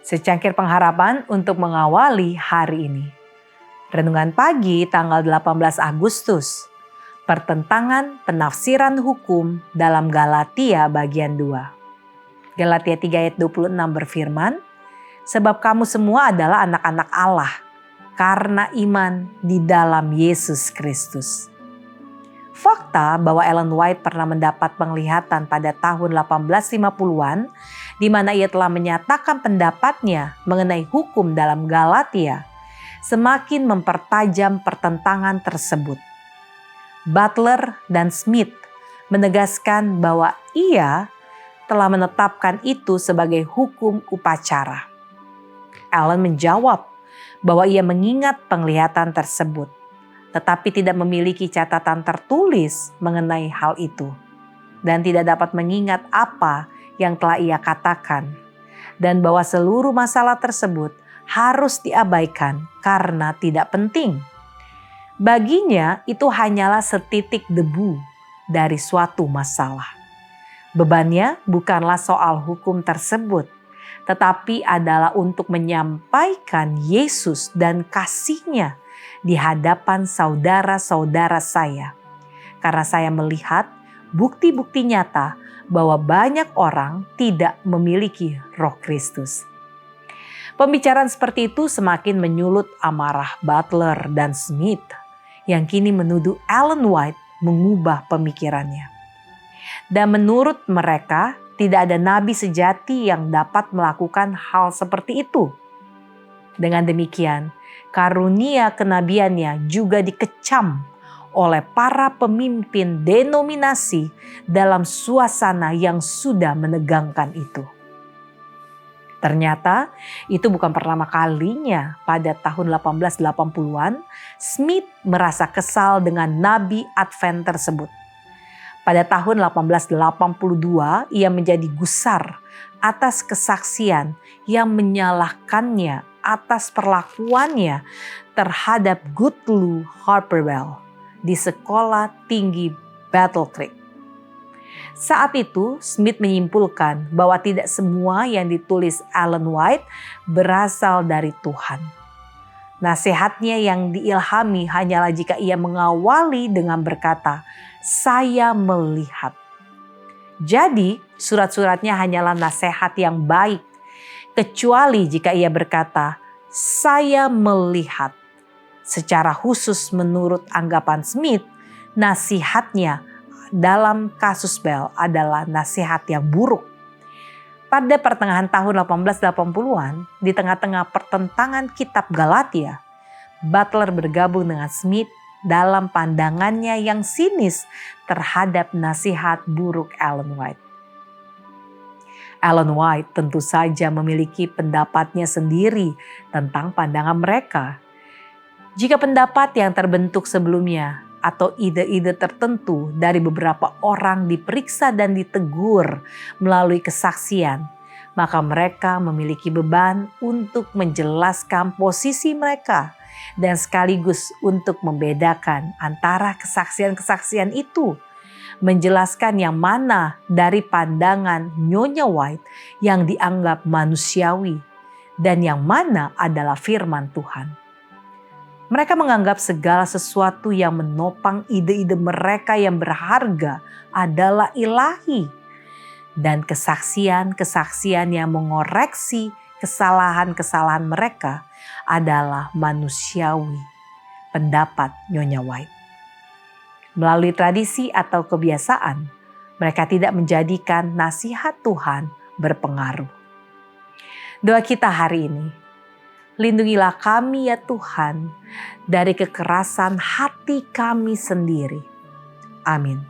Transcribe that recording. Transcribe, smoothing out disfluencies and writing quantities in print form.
Secangkir pengharapan untuk mengawali hari ini. Renungan pagi tanggal 18 Agustus. Pertentangan penafsiran hukum dalam Galatia bagian 2. Galatia 3 ayat 26 berfirman, "Sebab kamu semua adalah anak-anak Allah, karena iman di dalam Yesus Kristus." Fakta bahwa Ellen White pernah mendapat penglihatan pada tahun 1850-an, di mana ia telah menyatakan pendapatnya mengenai hukum dalam Galatia, semakin mempertajam pertentangan tersebut. Butler dan Smith menegaskan bahwa ia telah menetapkan itu sebagai hukum upacara. Ellen menjawab bahwa ia mengingat penglihatan tersebut, tetapi tidak memiliki catatan tertulis mengenai hal itu, dan tidak dapat mengingat apa yang telah ia katakan, dan bahwa seluruh masalah tersebut harus diabaikan karena tidak penting. Baginya itu hanyalah setitik debu dari suatu masalah. Bebannya bukanlah soal hukum tersebut, tetapi adalah untuk menyampaikan Yesus dan kasih-Nya di hadapan saudara-saudara saya. Karena saya melihat bukti-bukti nyata bahwa banyak orang tidak memiliki Roh Kristus. Pembicaraan seperti itu semakin menyulut amarah Butler dan Smith yang kini menuduh Ellen White mengubah pemikirannya. Dan menurut mereka tidak ada nabi sejati yang dapat melakukan hal seperti itu. Dengan demikian, karunia kenabiannya juga dikecam oleh para pemimpin denominasi dalam suasana yang sudah menegangkan itu. Ternyata itu bukan pertama kalinya pada tahun 1880-an Smith merasa kesal dengan nabi Advent tersebut. Pada tahun 1882 ia menjadi gusar atas kesaksian yang menyalahkannya atas perlakuannya terhadap Goodlew Harperwell di sekolah tinggi Battle Creek. Saat itu Smith menyimpulkan bahwa tidak semua yang ditulis Ellen White berasal dari Tuhan. Nasihatnya yang diilhami hanyalah jika ia mengawali dengan berkata, "Saya melihat." Jadi surat-suratnya hanyalah nasihat yang baik, kecuali jika ia berkata, "Saya melihat." Secara khusus menurut anggapan Smith, nasihatnya dalam kasus Bell adalah nasihat yang buruk. Pada pertengahan tahun 1880-an, di tengah-tengah pertentangan kitab Galatia, Butler bergabung dengan Smith dalam pandangannya yang sinis terhadap nasihat buruk Ellen White. Ellen White tentu saja memiliki pendapatnya sendiri tentang pandangan mereka. Jika pendapat yang terbentuk sebelumnya atau ide-ide tertentu dari beberapa orang diperiksa dan ditegur melalui kesaksian, maka mereka memiliki beban untuk menjelaskan posisi mereka dan sekaligus untuk membedakan antara kesaksian-kesaksian itu, menjelaskan yang mana dari pandangan Nyonya White yang dianggap manusiawi dan yang mana adalah firman Tuhan. Mereka menganggap segala sesuatu yang menopang ide-ide mereka yang berharga adalah ilahi. Dan kesaksian-kesaksian yang mengoreksi kesalahan-kesalahan mereka adalah manusiawi, pendapat Nyonya White. Melalui tradisi atau kebiasaan, mereka tidak menjadikan nasihat Tuhan berpengaruh. Doa kita hari ini, lindungilah kami ya Tuhan dari kekerasan hati kami sendiri. Amin.